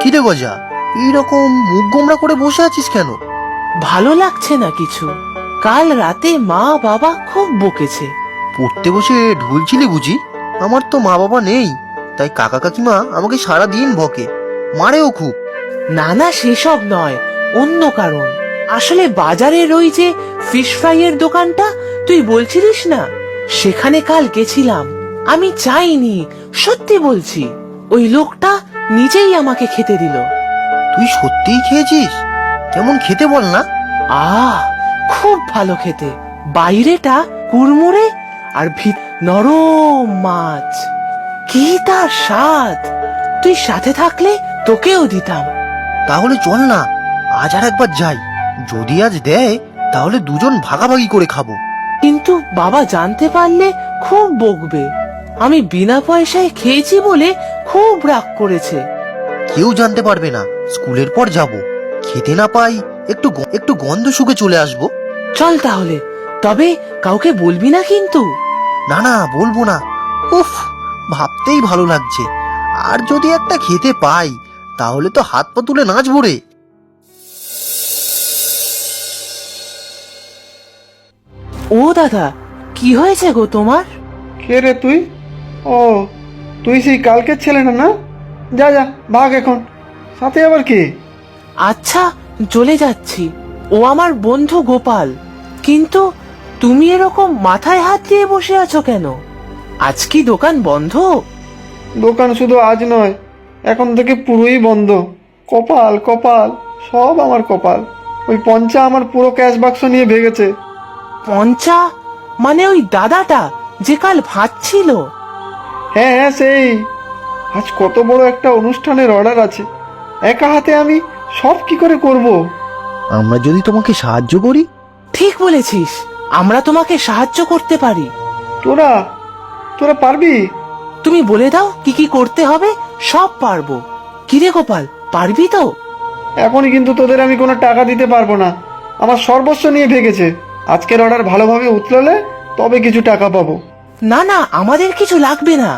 কিরে গজা, এইরকম মুখ গোমড়া করে বসে আছিস কেন? ভালো লাগছে না কিছু। কাল রাতে মা বাবা খুব বকেছে। পড়তে বসে ঢুলছিলি বুঝি? আমার তো মা বাবা নেই, তাই কাকা কাকিমা আমাকে সারা দিন বকে, মারেও খুব। না না, সেসব নয়, অন্য কারণ। আসলে বাজারের ওই যে ফিশ ফ্রাই এর দোকানটা তুই বলছিলিস না, সেখানে কাল গেছিলাম। আমি চাইনি, সত্যি বলছি। ওই লোকটা নিজেই আমাকে খেতে দিল। তুই সত্যিই খেয়েছিস? কেমন খেতে বল না। খুব ভালো খেতে। বাইরেটা কুড়মুড়ে আর নরম মাছ। কি তার স্বাদ! তুই সাথে থাকলে তোকেও দিতাম। তাহলে চল না, আজ আর একবার যাই। যদি আজ দেয় তাহলে দুজন ভাগাভাগি করে খাবো। কিন্তু বাবা জানতে পারলে খুব বকবে। আমি বিনা পয়সায় খেয়েছি বলে খুব রাগ করেছে। কেউ জানতে পারবে না, স্কুলের পর যাব। খেতে না পাই, একটু গন্ধ শুকে চলে আসবো। চল তাহলে, তবে কাউকে বলবি না কিন্তু। না না, বলবো না। উফ, ভাবতেই ভালো লাগছে। আর যদি একটা খেতে পাই তাহলে তো হাত পা তুলে নাচবো রে। ও দাদা, কি হয়েছে গো তোমার? কে রে তুই? ও, তুই সেই কালকের ছেলে না? না, যা যা, ভাগ এখন। সাথে আবার কি? আচ্ছা, চলে যাচ্ছি। ও আমার বন্ধু গোপাল। কিন্তু তুমি এরকম মাথায় হাত দিয়ে বসে আছো কেন? আজ কি দোকান বন্ধ? দোকান শুধু আজ নয়, এখন থেকে পুরোই বন্ধ। কপাল কপাল, সব আমার কপাল। ওই পঞ্চা আমার পুরো ক্যাশ বাক্স নিয়ে ভেগেছে। পঞ্চা মানে ওই দাদাটা যে কাল ভাত ছিল? হ্যাঁ হ্যাঁ, সেই। আজ কত বড় একটা অনুষ্ঠানের অর্ডার আছে, একা হাতে আমি সব কি করে করব? আমরা যদি তোমাকে সাহায্য করি? ঠিক বলেছিস, আমরা তোমাকে সাহায্য করতে পারি। তোরা তোরা পারবি? তুমি বলে দাও কি কি করতে হবে, সব পারবো। কিরে গোপাল, পারবি তো? এখনই কিন্তু তোদের আমি কোনো টাকা দিতে পারবো না। আমার সর্বস্ব নিয়ে ভেগেছে। আজকের অর্ডার ভালোভাবে উতলালে তবে কিছু টাকা পাবো। না না, আমাদের কিছু লাগবে না।